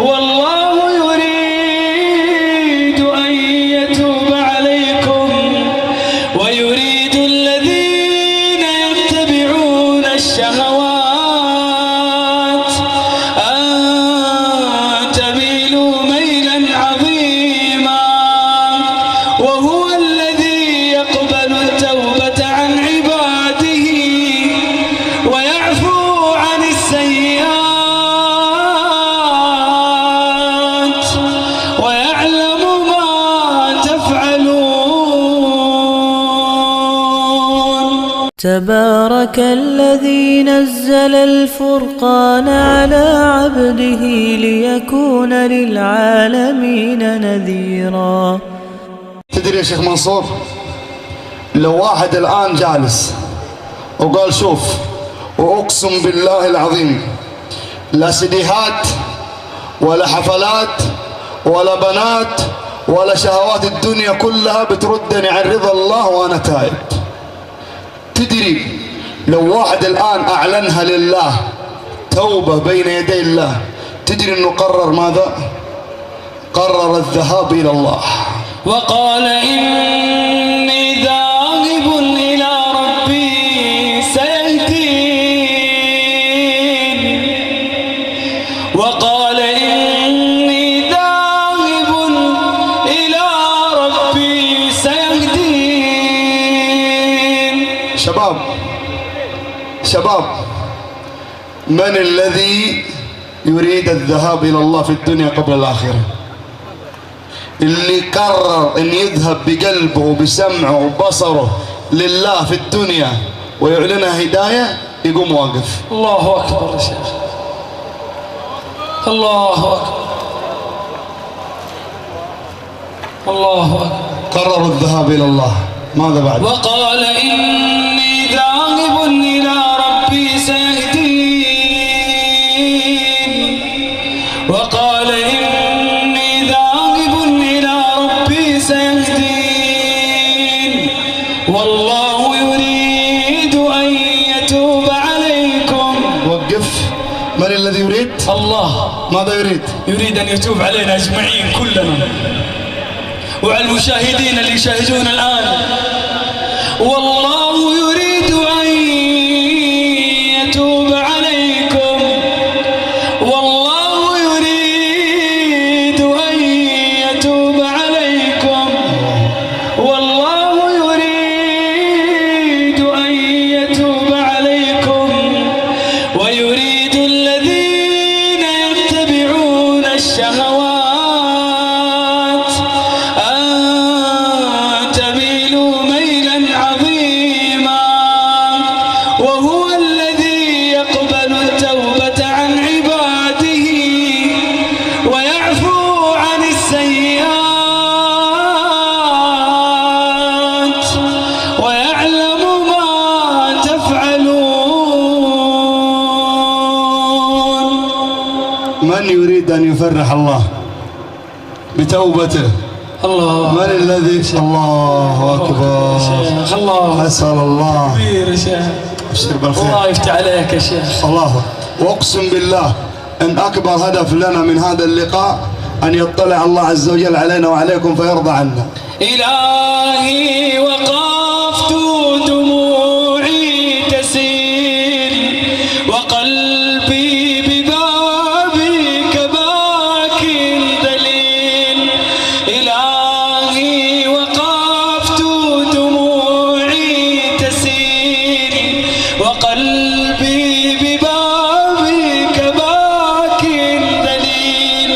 والله يريد أن يتوب عليكم ويريد الذين يتبعون الشهوات أن تميلوا ميلا عظيما وهو الذي يقبل التوبة عن عباده ويعفو عن السيئات ويعلم ما تفعلون. تبارك الذي نزل الفرقان على عبده ليكون للعالمين نذيرا. تدري يا شيخ منصور، لو واحد الآن جالس وقال شوف وأقسم بالله العظيم لا سيديهات ولا حفلات ولا بنات ولا شهوات الدنيا كلها بتردني عن رضا الله وأنا تائب. تدري لو واحد الآن أعلنها لله توبة بين يدي الله، تدري أنه قرر ماذا؟ قرر الذهاب إلى الله. وقال إني ذاهب إلى ربي سيهدين. وقال إني ذاهب إلى ربي سيهدين. شباب، من الذي يريد الذهاب إلى الله في الدنيا قبل الآخرة؟ اللي قرر أن يذهب بقلبه وبسمعه وبصره لله في الدنيا ويعلنها هداية يقوم واقف. الله أكبر يا شيخ، الله أكبر، الله أكبر. قرروا الذهاب إلى الله، ماذا بعد؟ وقال إني ذاهب إلى ربي سيهدين. وقال إني ذاهب إلى ربي سيهدين. والله يريد أن يتوب عليكم. وقف. من الذي يريد؟ الله. ماذا يريد؟ يريد أن يتوب علينا أجمعين كلنا وعلى المشاهدين اللي يشاهدون الآن. والله يريد أن يتوب عليكم. والله يريد أن يتوب عليكم. والله يريد أن يتوب عليكم ويريد الذين يتبعون الشهوات أن تميلوا ميلا عظيما وهو الذي يقبل التوبة عن عباده ويعفو عن السيئات ويعلم ما تفعلون. من يريد أن يفرح الله بتوبته؟ الله. من الذي؟ الله أكبر. الله. أسأل الله. كبير يا شيخ. ابشر بالخير. الله يفتح عليك يا شيخ. الله. وأقسم بالله أن أكبر هدف لنا من هذا اللقاء أن يطلع الله عز وجل علينا وعليكم فيرضى عنا. إلهي وقفت دموعي تسيل وقلبي ببابك باك دليل. إلهي وقفت دموعي تسيل وقلبي ببابك باك دليل.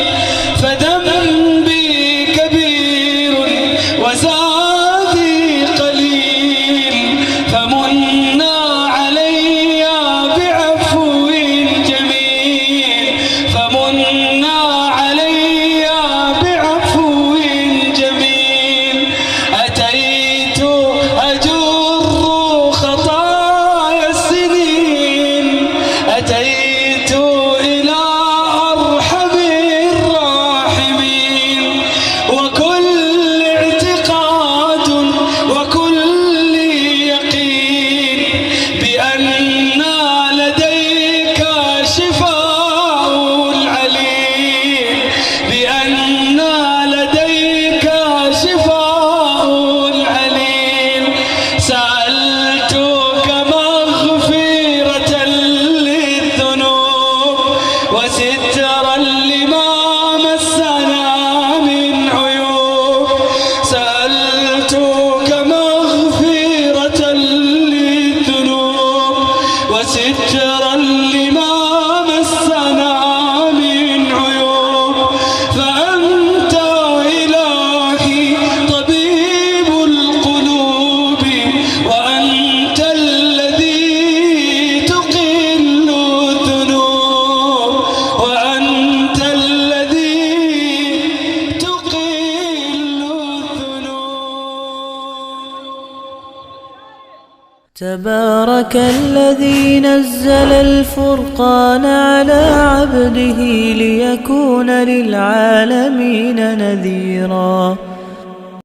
فذنبي كبير وزادي قليل وسترا لما مسنا من عيوب سألتك مغفرة للذنوب وسترا لما مسنا من عيوب فأنت إلهي طبيب القلوب وأنت الذي تقل الذنوب وأنت الذي تقل الذنوب. تبارك الذي نزل الفرقان على عبده ليكون للعالمين نذيرا.